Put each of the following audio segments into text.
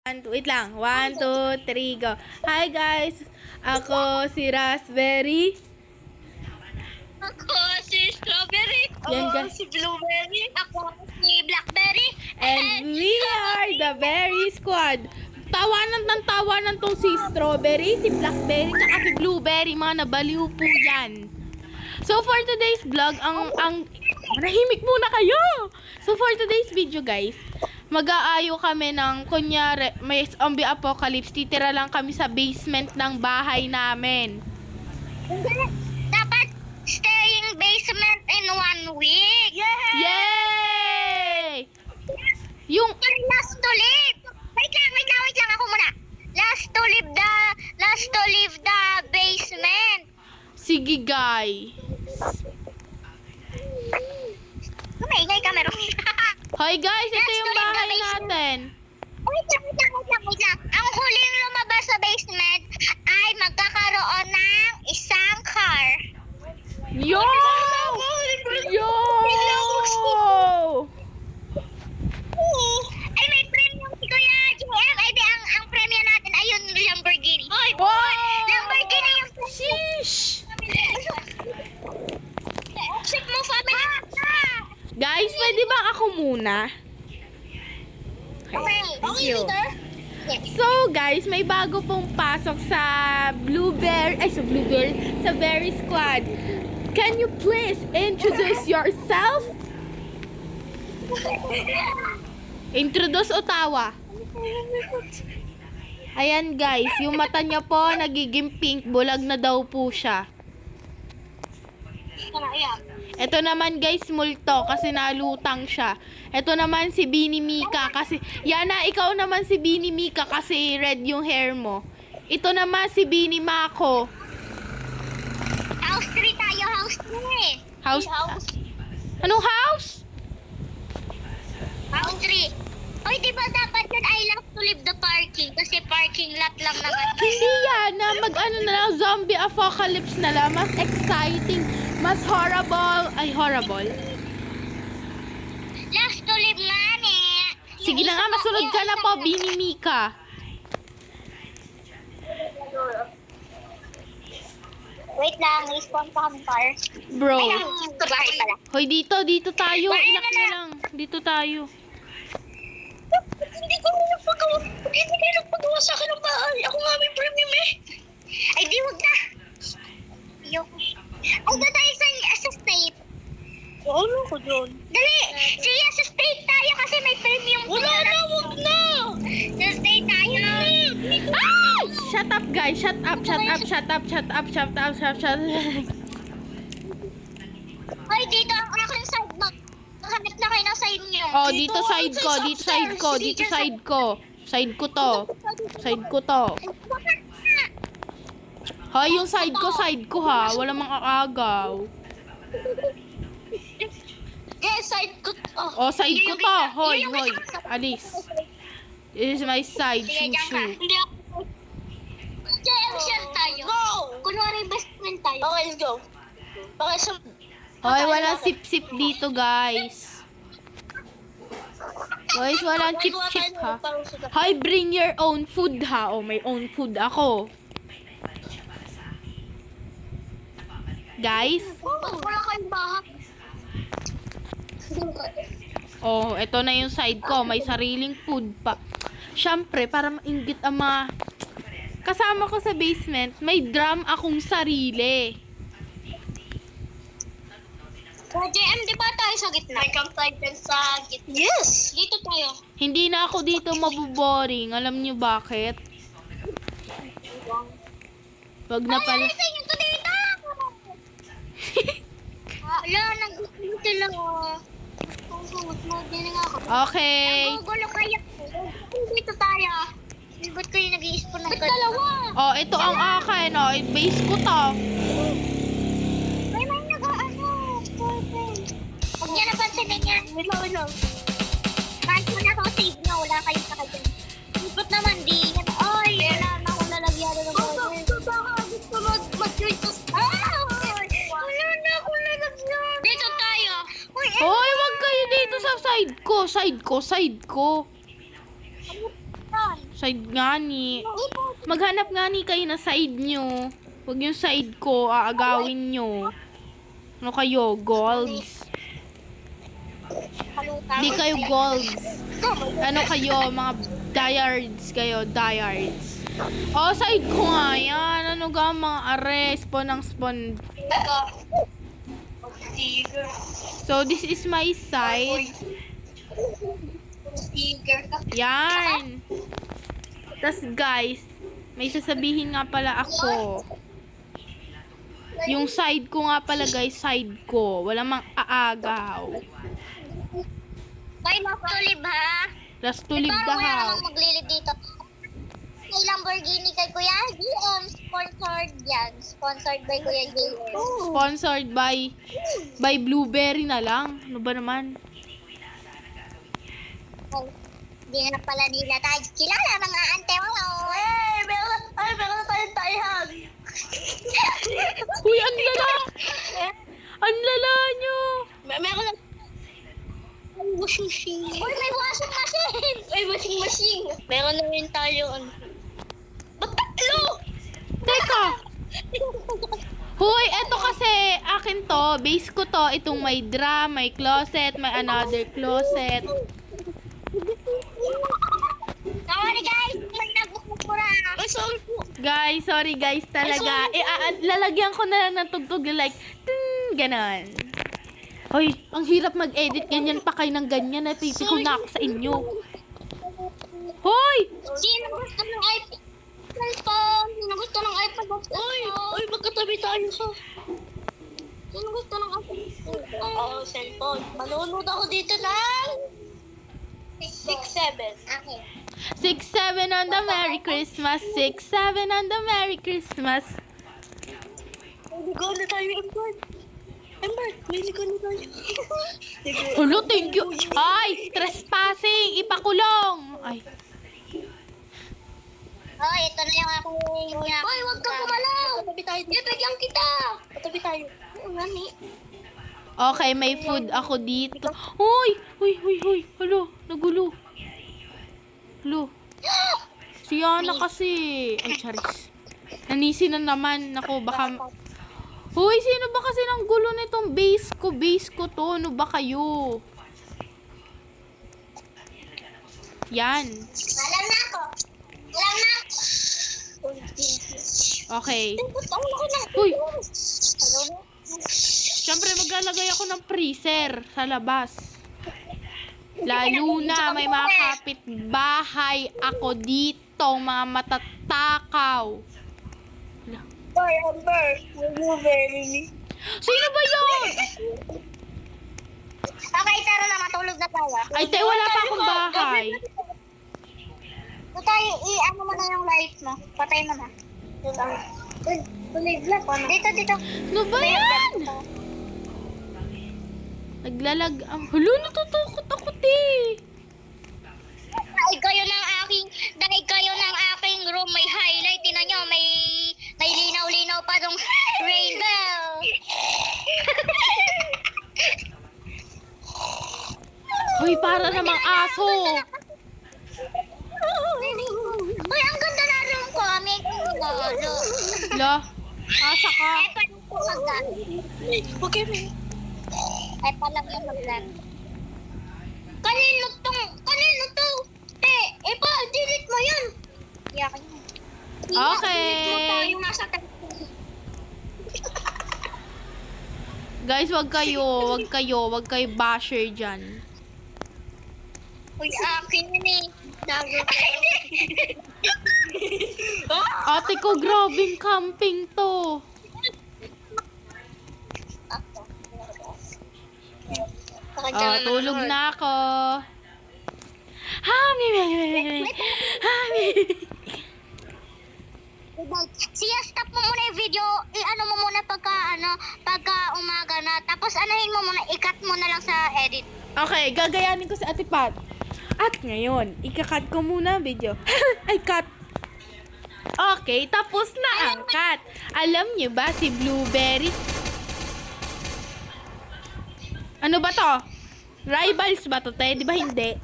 Wait lang. 1, 2, 3, go. Hi guys! Ako si Raspberry. Ako si Strawberry. Yan, Ako guys. si Blueberry. Ako si Blackberry. And we are the Berry Squad. Tawanan ng tawanan tong si Strawberry, si Blackberry, tsaka si Blueberry. Mga nabaliw po yan. So for today's vlog, manahimik muna kayo! So for today's video guys, mag-aayo kami ng, kunyari, may zombie apocalypse, titira lang kami sa basement ng bahay namin. Dapat staying basement in 1 week. Yay! Yung, Last to live. Wait lang ako muna. Last to live the basement. sige guys. Maingay ka meron. Hoy guys, ito Let's yung go in the bahay basement. natin. Wait lang. Ang huling lumabas sa basement ay magkakaroon ng isang car. Yo! Yo! Ay, may premium si Kuya JM. Ay, di, ang premium natin ay yung Lamborghini. Hoy, Wow! Lamborghini yung Sheesh! ship mo, family. Guys, pwede ba ako muna? Okay, Thank you. Yes. So guys, may bago pong pasok sa sa Berry Squad. Can you please introduce yourself? Introduce o tawa? Ayan guys, yung mata niya po nagiging pink, bulag na daw po siya. Ito naman guys, multo kasi nalutang siya. Ito naman si Bini Mika kasi, Yana, ikaw naman si Bini Mika kasi red yung hair mo. Ito naman si Bini Mako. House 3 tayo, house 3. House? Anong house? House 3. Hoy, di ba dapat yun I love to leave the parking? Kasi parking lot lang naman. Hindi yan, na mag-ano na lang, zombie apocalypse na lang. Mas exciting, mas horrible. Ay, horrible. Last to live nga, ne. Sige na nga, masunod ka na po, Bini Mika. Wait lang, respawn pa kami car. Bro. Ay, sa bahay pala. Hoy, dito tayo. Bahay Ilak na na lang. Dito tayo. Hindi ko nagpagawa sa akin ng bahay. Ako nga may premium eh. Ay, di wag na. Ayoko. Ay, doon tayo sa state. Ano ko doon? Dali! Sige, sa state tayo kasi may premium. Wala na, wag na! Sa state tayo. Ah! Shut up, guys. Shut up. Ay, dito ang aking side box. Hanap na kayo ng side niyo. Oh, dito side ko. Side ko to. Hoy, yung side ko ha. Wala mang aagaw. Yes, side ko. Oh, side ko to. Hoy. Yun yung Alis. This is my side. Sige, diyan ka. Shoo. Hindi ako. JM share tayo. Go! Kunwari best friend tayo. Okay, let's go. Okay, so... Hoy, walang sip-sip dito, guys. Guys, walang chip-chip ha. Hoy, bring your own food ha. Oh, may own food ako. Guys. Wala kayong bahay. Oh, eto na yung side ko. May sariling food pa. Siyempre, para mainggit ang mga kasama ko sa basement, may drum akong sarili. JM, di ba tayo sa gitna? May campsite sa gitna. Yes! Dito tayo. Hindi na ako dito mabuboring. Alam niyo bakit? Wag na pala. Ay, sa inyo to dito! Wala, nag-dito lang. Mag-dito nga ako. Okay. Nagugulo kayo. Dito tayo. Ba't kayo nag-i-spawn ng dalawa? Oh, ito ang akin. Oh, base ko to. May nag-ano. Huwag niya napansinin yan. Wait lang. Kahit mo na ako save na, wala kayong sakay. Ba't naman di yan? Ay, wala na akong lalagyan ng mga. Baka gusto mag-trade to. Wala na akong lalagyan. Dito tayo. Uy, Hoy, wag kayo dito sa side ko. Side ko. Saan? Side nga ni. Maghanap nga ni kayo na side nyo. Huwag yung side ko, aagawin nyo. Ano kayo? Golds? Di kayo golds. Ano kayo? Mga diehards kayo. Diehards. Oh, side ko nga yan. Ano ga mga are? Spawn ng spawn. So, this is my side. Yan. Tas guys, may sasabihin nga pala ako. Yung side ko nga pala guys, side ko. Wala mang aagaw. May last tulib ha. Last tulib Parang wala dahaw. namang maglilid dito. May Lamborghini kay Kuya GM. Sponsored yan. Sponsored by Kuya GM. Sponsored by Blueberry na lang. Ano ba naman? Hindi na pala nila tayo kilala mga ante mo. Meron na tayong tayhag. Uy, ang lala! Ang lala nyo! Meron na washing machine. Uy, may washing machine! Ay, washing machine. Meron na rin tayo, ano. Ba't tatlo? Teka! Hoy, eto kasi akin to. Base ko to. Itong may drum, may closet, may another closet. Sorry guys, may nagbukumura. Ay, sorry po. Guys, sorry guys talaga. Lalagyan ko na lang ng tugtog like, ting, ganon. Hoy, ang hirap mag-edit. Ganyan pa kayo ng ganyan. Napiti ko na ako sa inyo. Hoy! Sino gusto ng iPhone? Sino gusto ng iPhone? Uy, magkatabi tayo ha. Sino gusto ng iPhone? Oo, cellphone. Manonood ako dito ng 6-7. Okay. 6-7 on the Merry Christmas. 6-7 on the Merry Christmas. Ligo na tayo, Ember. Ember, may ligo na tayo. Hello, thank you. Ay, trespassing. Ipakulong. Ay. Oh, ito na yung aking... Hoy, huwag kang gumalaw. Patabi tayo. Bibigyan kita. Patabi tayo. Oo, ngani. Okay, may food ako dito. Hoy! Hoy! Hello, nagulo. Hello. Si Yana kasi. Ay, charis. Nanisi na naman. Nako, baka... Hoy, sino ba kasi nang gulo nitong base ko? Base ko to. Ano ba kayo? Yan. Alam na ako. Alam na. Okay. Gusto ko na. Uy! Hello na. Siyempre, maglalagay ako ng freezer sa labas. Lalo na, may mga kapitbahay ako dito, mga matatakaw. Hoy, Ember. Blueberry. Sino ba yun? Okay, tara na. Matulog na tayo. Ay, te, wala pa akong bahay. So tayo, i-ano mo na yung light mo. Patay mo na. Tulig lang. Dito. Ano ba yan? Naglalag... Hulo, natutukot ako, te. Dahil kayo ng aking room may highlight. Tingnan nyo, may linaw-linaw pa dong rainbow. Hoy, para namang aso. Uy, ang ganda na room ko. May La, asa ka. Ay, pa lang yung maglan. Okay, Ay, pa lang yung maglan. Kanino to? Pa, delete mo yan. Iyakin mo. Okay. Delete mo tayo nasa telephone. Guys, wag kayo basher dyan. Uy, akin yun eh. Ate ko, grabing camping to. Oh, tulog na ako. Hami. Siya, stop mo muna yung video. I-ano mo muna pagka umaga na. Tapos anuhin mo muna, i-cut mo na lang sa edit. Okay, gagayanin ko si Ate Pat. At ngayon, ika-cut ko muna ang video. Ay, cut. Okay, tapos na ang cut. Alam niyo ba si Blueberry? Ano ba to? Rivals ba to, te? Di ba hindi?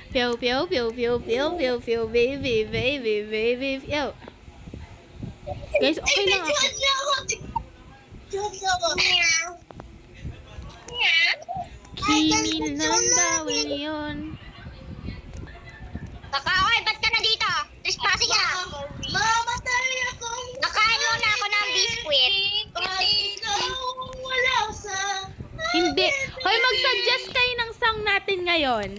Pew, pew, pew, pew, pew, pew, pew, baby, baby, baby, pew. Guys, okay lang ako. Himil ng bawal yun. Kakaway, ba't ka na dito? Trespassing ka. Mamatay ako. Nakain muna ako ng biskwit. Wala sa... Hindi. Hoy, mag-suggest kayo ng song natin ngayon.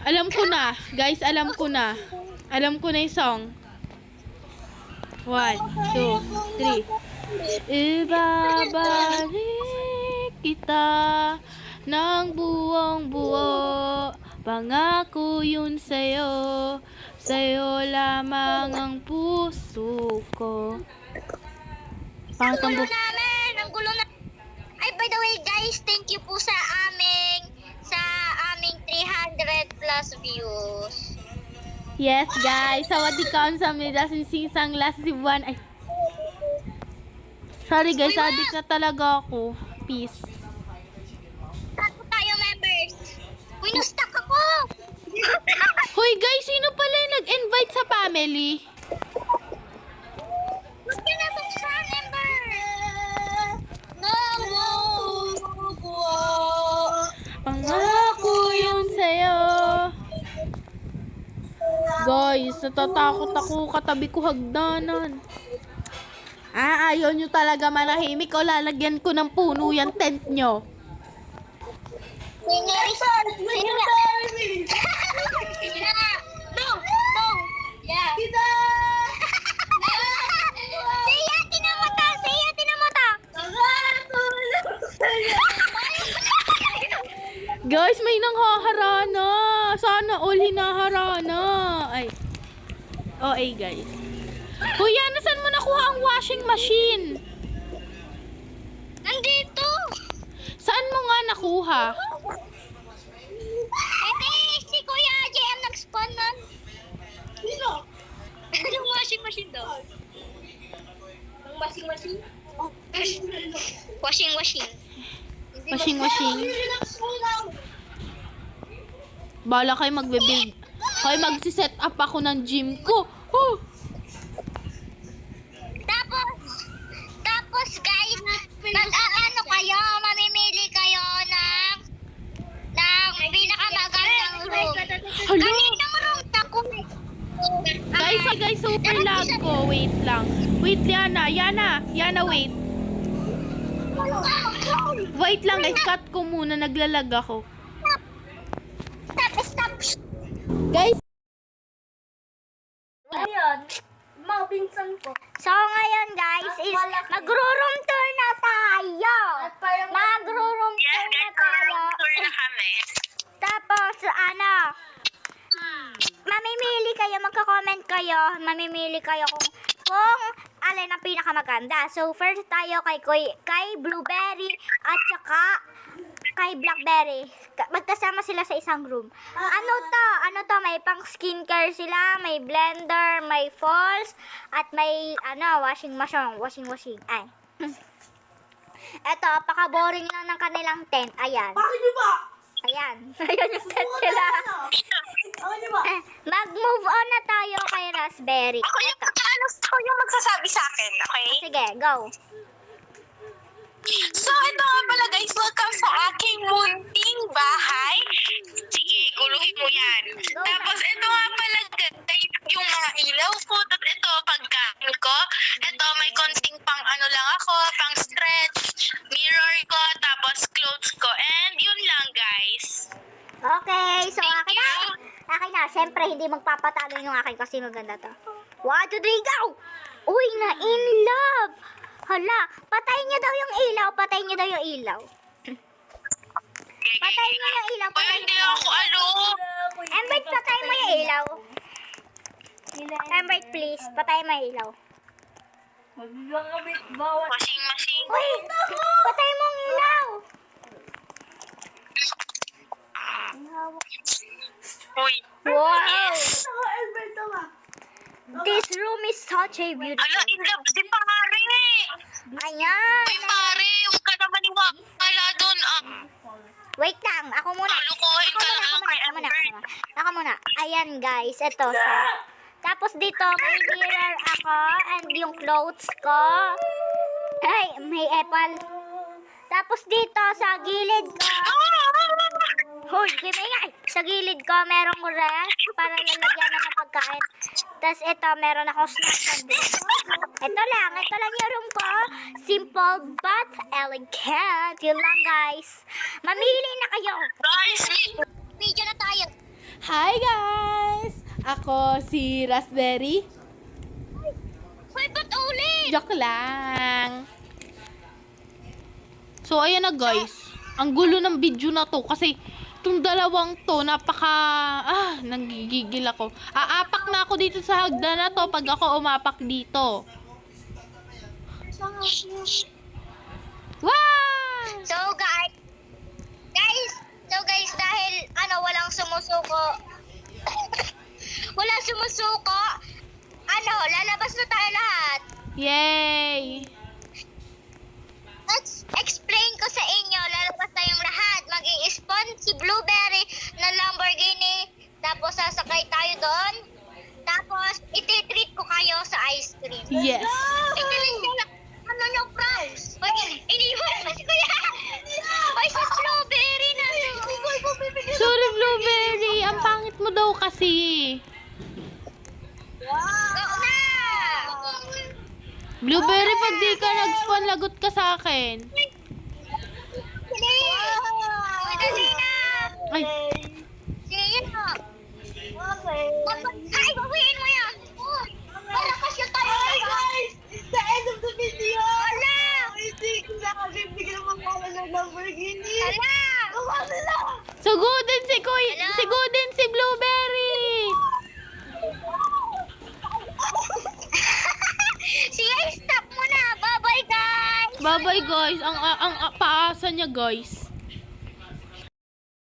Alam ko na. Guys, alam ko na. Alam ko na yung song. 1, 2, 3. Ibabalik kita ng buong buo. Pangako yun sa'yo. Sa'yo lamang ang puso ko. Ang gulo namin! Ang gulo na... Ay, by the way, guys, thank you po sa aming 300 plus views. Yes, guys. Sawadika on sa mga singsang last buwan. Ay. Sorry, guys. Adik na talaga ako. Peace. Tapo tayo, members. Uy, na-stuck ako! Hoy, guys. Sino pala yung nag-invite sa family? Huwag ka na buksan, Ember! Pangako yun sa'yo. Guys, natatakot ako. Katabi ko hagdanan. Ayaw nyo talaga manahimik o lalagyan ko ng puno yung tent nyo. Sino na? Dong! Dong! Yeah. Siya, tinamata! Siya, tinamata! Guys, may nanghaharana. Sana all hinaharana. Ay. Okay, guys. Kuya, saan mo nakuha ang washing machine? Nandito! Saan mo nga nakuha? Ete, si Kuya JM nag-spawn nun. Sino? Yung washing machine daw. Ang masing-masing? Washing machine. Washing machine. Relax mo lang. Bala kayo magbe-build. Hoy, magsi-set up ako ng gym ko. Oh. Tapos guys, mag-ano kayo, mamimili kayo ng pinakamagandang room. Hala. Kaninang room na kung Guys, super lag ko. Wait lang. Wait, Yana, wait. Wait lang, guys. Cut ko muna. Naglalag ako. Stop. Guys, Ayan. Mga pinsan ko. So ngayon guys is magro-room tour na tayo. Magro-room tour na tayo. Tapos mamimili kayo, magko-comment kayo, mamimili kayo kung alin ang pinakamaganda. So first tayo kay Blueberry at saka kay Blackberry. Magkasama sila sa isang room. Ano to, may pang skincare sila, may blender, may falls, at may washing machine. Ay. Eto, paka-boring lang ng kanilang tent. Ayan. Bakit di ba? Ayan. Ayan yung tent nila. Bakit di ba? Mag-move on na tayo kay Raspberry. Ako yung magsasabi sa akin, okay? Sige, go. So, ito nga pala guys, welcome sa aking munting bahay. Sige, guluhin mo yan. Tapos, ito nga pala guys, yung mga ilaw ko. Tapos, ito, pagkain ko. Ito, may konting pang ano lang ako, pang stretch, mirror ko, tapos clothes ko. And, yun lang guys. Okay, so Thank akin na. you. Akin na. Siyempre, hindi magpapatalo yung akin kasi maganda to. 1, 2, 3, go! Uy, na in love! Hala, patayin niyo daw yung ilaw. Patayin niyo daw yung ilaw. Patayin niyo yung ilaw. Uy, Patayin hindi niyo. ako Embert, patayin mo yung ilaw. Embert, please. Patayin mo yung ilaw. Washing machine. Uy, patayin mo yung ilaw. Uy. Wow! Alberto ba? This room is such a Ala, beautiful. in love si pare eh. Ayan. Uy, pare, huwag ka naman iwakala doon. Wait lang, Ako muna. Lulukuhin ka lang kay Amber. Ako muna. Ayan guys, ito siya. Tapos dito, may mirror ako and yung clothes ko. Ay, may apple. Tapos dito, sa gilid ko. Hoy, kimingay! Sa gilid ko, merong ref para lalagyan na ng pagkain. Tapos ito, meron ako snack din. Ito lang yung room ko. Simple but elegant. Yun lang guys. Mamili na kayo. Guys, Video na tayo. Hi guys! Ako si Raspberry. Hoy, ba't ulit? Joke lang. So, ayan na guys. Ang gulo ng video na to kasi itong dalawang to, nanggigigil ako. Aapak na ako dito sa hagdan na to pag ako umapak dito. Wow! So guys, dahil walang sumusuko. Walang sumusuko. Lalabas na tayo lahat. Yay! Explain ko sa inyo, lalabas tayong lahat. Mag-i-spawn si Blueberry na Lamborghini. Tapos sasakay tayo doon. Tapos ititreat ko kayo sa ice cream. Yes. Ititreat ko lang. Yung prize? Iniwan mo si Kuya. Ay, si Blueberry na. Sorry, Blueberry. Ang pangit mo daw kasi. Go na! Blueberry, pag di ka nag-spawn, lagot ka sa akin. Dali na! Ay, Sige na. Ay, bawiin mo yan. Para kasi tayo. Guys, the end of the video. Wala! Hindi ko nakabibigyan ng mga ng Lamborghini. Wala! Wala na. sugudin sugudin si Blueberry. Sige, stop mo na. Bye-bye, guys. Bye-bye guys. Ang paasa niya guys.